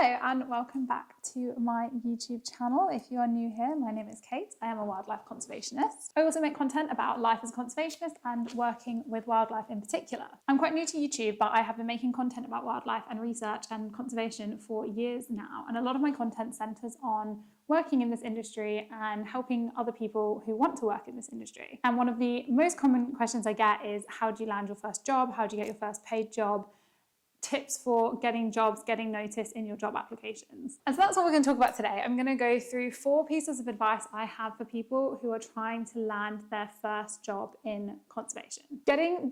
and welcome back to my YouTube channel. If you are new here, my name is Kate. I am a wildlife conservationist. I also make content about life as a conservationist and working with wildlife in particular. I'm quite new to YouTube, but I have been making content about wildlife and research and conservation for years now. And a lot of my content centers on working in this industry and helping other people who want to work in this industry. And one of the most common questions I get is, how do you land your first job? How do you get your first paid job? Tips for getting jobs, getting notice in your job applications. And so that's what we're going to talk about today. I'm going to go through 4 pieces of advice I have for people who are trying to land their first job in conservation. Getting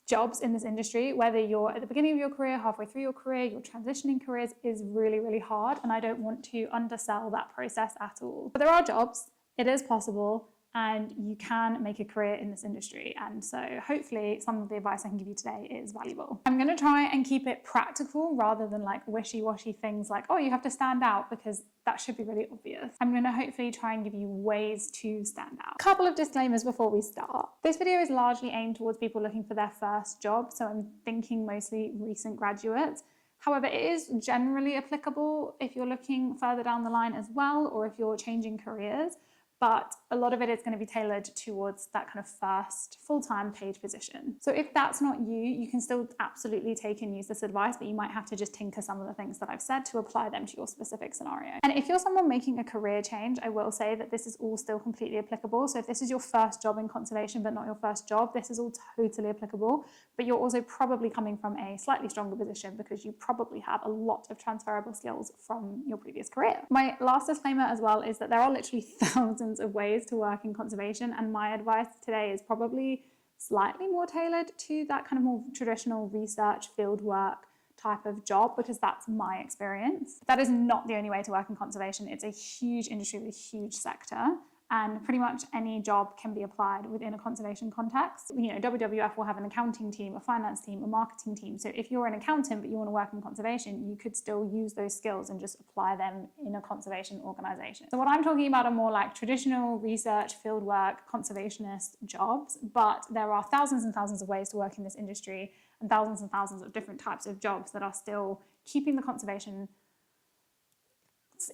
jobs in this industry, whether you're at the beginning of your career, halfway through your career, you're transitioning careers, is really, really hard. And I don't want to undersell that process at all. But there are jobs, it is possible, and you can make a career in this industry. And so hopefully some of the advice I can give you today is valuable. I'm going to try and keep it practical rather than like wishy-washy things like, oh, you have to stand out, because that should be really obvious. I'm going to hopefully try and give you ways to stand out. A couple of disclaimers before we start. This video is largely aimed towards people looking for their first job, so I'm thinking mostly recent graduates. However, it is generally applicable if you're looking further down the line as well, or if you're changing careers. But a lot of it is going to be tailored towards that kind of first full-time paid position. So if that's not you, you can still absolutely take and use this advice, but you might have to just tinker some of the things that I've said to apply them to your specific scenario. And if you're someone making a career change, I will say that this is all still completely applicable. So if this is your first job in conservation, but not your first job, this is all totally applicable. But you're also probably coming from a slightly stronger position because you probably have a lot of transferable skills from your previous career. My last disclaimer as well is that there are literally thousands of ways to work in conservation, and my advice today is probably slightly more tailored to that kind of more traditional research field work type of job, because that's my experience. That is not the only way to work in conservation. It's a huge industry with a huge sector, and pretty much any job can be applied within a conservation context. You know, WWF will have an accounting team, a finance team, a marketing team. So if you're an accountant but you want to work in conservation, you could still use those skills and just apply them in a conservation organization. So what I'm talking about are more like traditional research, fieldwork, conservationist jobs, but there are thousands and thousands of ways to work in this industry and thousands of different types of jobs that are still keeping the conservation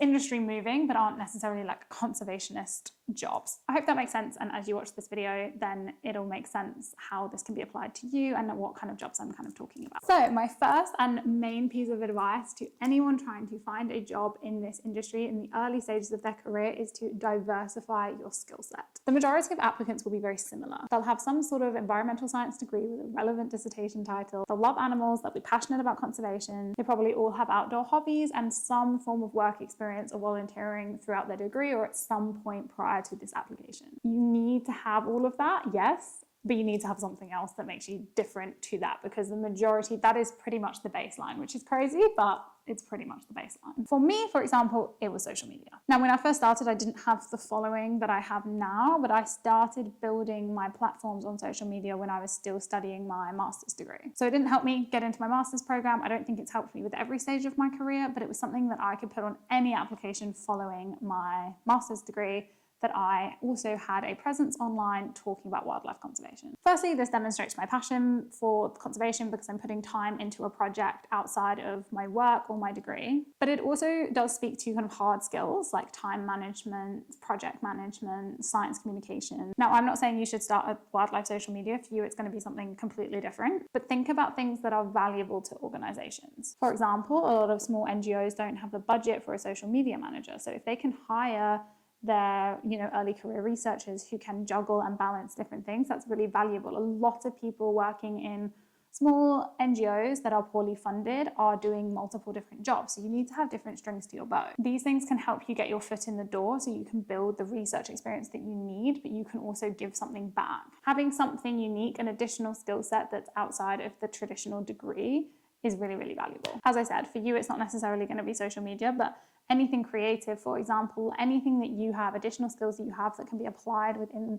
industry moving, but aren't necessarily like conservationist jobs. I hope that makes sense, and as you watch this video, then it'll make sense how this can be applied to you and what kind of jobs I'm kind of talking about. So my first and main piece of advice to anyone trying to find a job in this industry in the early stages of their career is to diversify your skill set. The majority of applicants will be very similar. They'll have some sort of environmental science degree with a relevant dissertation title. They'll love animals, they'll be passionate about conservation. They probably all have outdoor hobbies and some form of work experience or volunteering throughout their degree or at some point prior to this application. You need to have all of that, yes, but you need to have something else that makes you different to that, because the majority, that is pretty much the baseline, which is crazy, but it's pretty much the baseline. For me, for example, it was social media. Now, when I first started, I didn't have the following that I have now, but I started building my platforms on social media when I was still studying my master's degree. So it didn't help me get into my master's program. I don't think it's helped me with every stage of my career, but it was something that I could put on any application following my master's degree, that I also had a presence online talking about wildlife conservation. Firstly, this demonstrates my passion for conservation because I'm putting time into a project outside of my work or my degree. But it also does speak to kind of hard skills like time management, project management, science communication. Now, I'm not saying you should start a wildlife social media. For you, it's going to be something completely different. But think about things that are valuable to organizations. For example, a lot of small NGOs don't have the budget for a social media manager. So if they can hire their early career researchers who can juggle and balance different things, that's really valuable. A lot of people working in small NGOs that are poorly funded are doing multiple different jobs. So you need to have different strings to your bow. These things can help you get your foot in the door so you can build the research experience that you need, but you can also give something back. Having something unique, an additional skill set that's outside of the traditional degree is really, really valuable. As I said, for you, it's not necessarily going to be social media, but anything creative, for example, anything that you have, additional skills that you have that can be applied within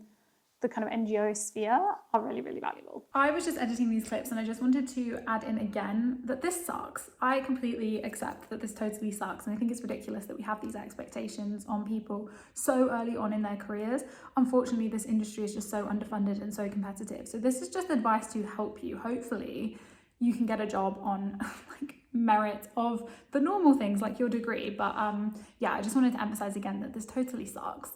the kind of NGO sphere are really, really valuable. I was just editing these clips and I just wanted to add in again that this sucks. I completely accept that this totally sucks, and I think it's ridiculous that we have these expectations on people so early on in their careers. Unfortunately, this industry is just so underfunded and so competitive. So this is just advice to help you. Hopefully you can get a job on like merit of the normal things like your degree. But yeah, I just wanted to emphasize again that this totally sucks,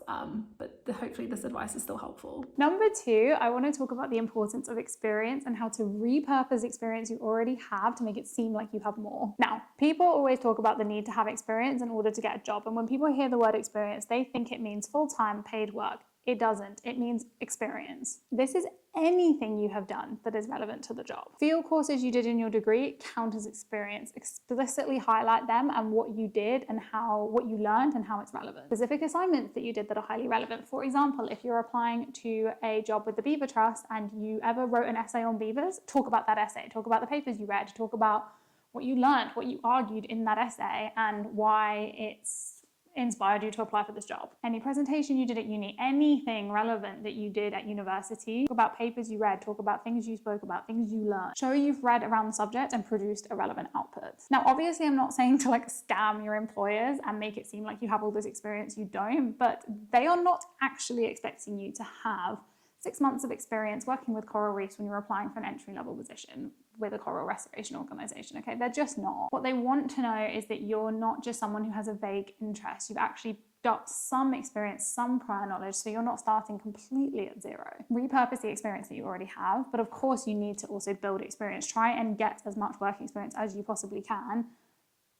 but hopefully this advice is still helpful. Number 2, I want to talk about the importance of experience and how to repurpose experience you already have to make it seem like you have more. Now, people always talk about the need to have experience in order to get a job, and when people hear the word experience, they think it means full-time paid work. It doesn't. It means experience. This is anything you have done that is relevant to the job. Field courses you did in your degree count as experience. Explicitly highlight them and what you did and what you learned and how it's relevant. Specific assignments that you did that are highly relevant. For example, if you're applying to a job with the Beaver Trust and you ever wrote an essay on beavers, talk about that essay. Talk about the papers you read. Talk about what you learned, what you argued in that essay, and why it's inspired you to apply for this job. Any presentation you did at uni, anything relevant that you did at university, talk about papers you read, talk about things you spoke about, things you learned. Show you've read around the subject and produced a relevant output. Now, obviously, I'm not saying to scam your employers and make it seem like you have all this experience you don't, but they are not actually expecting you to have 6 months of experience working with coral reefs when you're applying for an entry-level position with a coral restoration organization, okay? They're just not. What they want to know is that you're not just someone who has a vague interest. You've actually got some experience, some prior knowledge, so you're not starting completely at zero. Repurpose the experience that you already have, but of course you need to also build experience. Try and get as much work experience as you possibly can,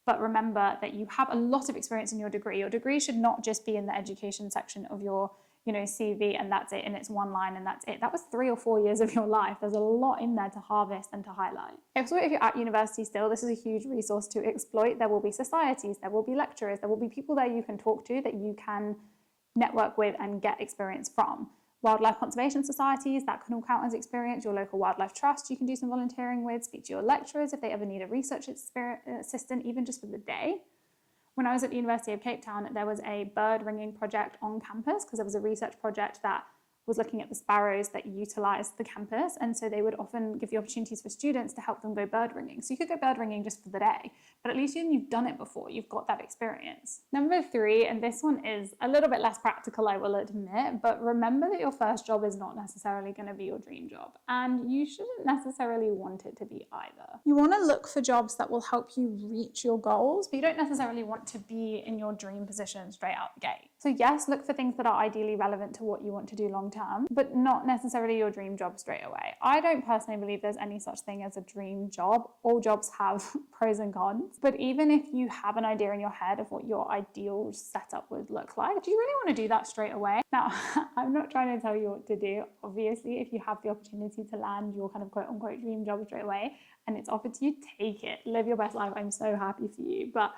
but remember that you have a lot of experience in your degree. Your degree should not just be in the education section of your CV, and that's it, and it's one line and that's it. That was 3 or 4 years of your life. There's a lot in there to harvest and to highlight. Also, if you're at university still, this is a huge resource to exploit. There will be societies, there will be lecturers, there will be people there you can talk to that you can network with and get experience from. Wildlife conservation societies, that can all count as experience. Your local wildlife trust you can do some volunteering with. Speak to your lecturers if they ever need a research assistant, even just for the day. When I was at the University of Cape Town, there was a bird ringing project on campus because there was a research project that was looking at the sparrows that utilised the campus, and so they would often give the opportunities for students to help them go bird ringing. So you could go bird ringing just for the day, but at least you've done it before, you've got that experience. Number 3, and this one is a little bit less practical, I will admit, but remember that your first job is not necessarily going to be your dream job, and you shouldn't necessarily want it to be either. You want to look for jobs that will help you reach your goals, but you don't necessarily want to be in your dream position straight out the gate. So yes, look for things that are ideally relevant to what you want to do long term, but not necessarily your dream job straight away. I don't personally believe there's any such thing as a dream job. All jobs have pros and cons, but even if you have an idea in your head of what your ideal setup would look like, do you really want to do that straight away? Now, I'm not trying to tell you what to do. Obviously, if you have the opportunity to land your kind of quote unquote dream job straight away and it's offered to you, take it. Live your best life. I'm so happy for you. But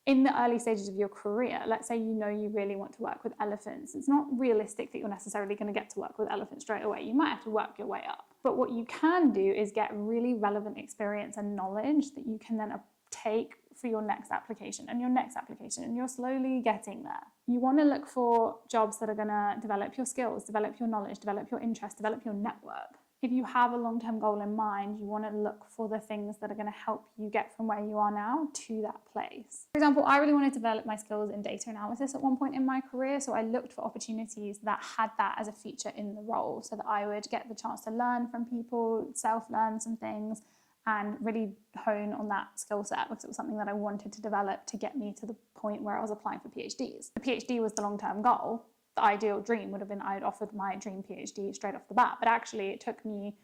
in the early stages of your career, let's say you really want to work with elephants, it's not realistic that you're necessarily going to get to work with elephants straight away. You might have to work your way up. But what you can do is get really relevant experience and knowledge that you can then take for your next application and your next application, and you're slowly getting there. You want to look for jobs that are going to develop your skills, develop your knowledge, develop your interest, develop your network. If you have a long-term goal in mind, you want to look for the things that are going to help you get from where you are now to that place. For example, I really wanted to develop my skills in data analysis at one point in my career, so I looked for opportunities that had that as a feature in the role so that I would get the chance to learn from people, self-learn some things, and really hone on that skill set because it was something that I wanted to develop to get me to the point where I was applying for PhDs. The PhD was the long-term goal. The ideal dream would have been I had offered my dream PhD straight off the bat, but actually it took me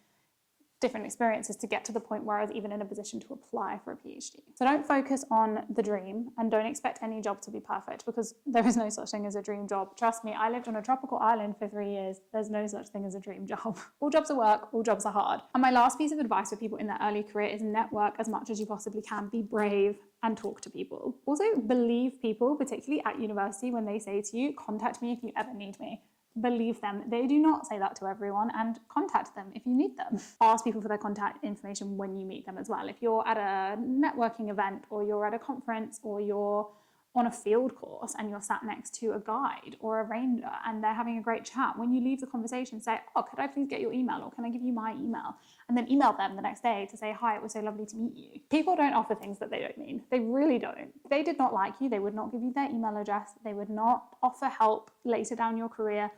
different experiences to get to the point where I was even in a position to apply for a PhD. So don't focus on the dream and don't expect any job to be perfect because there is no such thing as a dream job. Trust me, I lived on a tropical island for 3 years. There's no such thing as a dream job. All jobs are work, all jobs are hard. And my last piece of advice for people in their early career is network as much as you possibly can. Be brave and talk to people. Also believe people, particularly at university, when they say to you, contact me if you ever need me. Believe them. They do not say that to everyone, and contact them if you need them. Ask people for their contact information when you meet them as well. If you're at a networking event or you're at a conference or you're on a field course and you're sat next to a guide or a ranger and they're having a great chat, when you leave the conversation, say, oh, could I please get your email or can I give you my email? And then email them the next day to say, hi, it was so lovely to meet you. People don't offer things that they don't mean. They really don't. If they did not like you, they would not give you their email address. They would not offer help later down your career.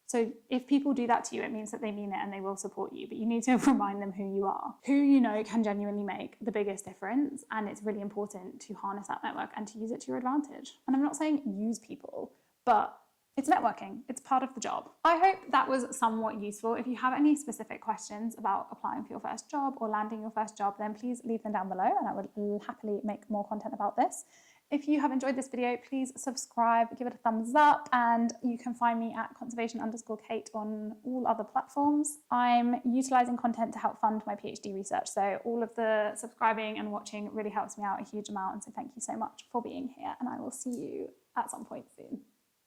So if people do that to you, it means that they mean it and they will support you, but you need to remind them who you are. Who you know can genuinely make the biggest difference, and it's really important to harness that network and to use it to your advantage. And I'm not saying use people, but it's networking. It's part of the job. I hope that was somewhat useful. If you have any specific questions about applying for your first job or landing your first job, then please leave them down below and I would happily make more content about this. If you have enjoyed this video, please subscribe, give it a thumbs up, and you can find me at conservation_Kate on all other platforms. I'm utilising content to help fund my PhD research, so all of the subscribing and watching really helps me out a huge amount, and so thank you so much for being here, and I will see you at some point soon.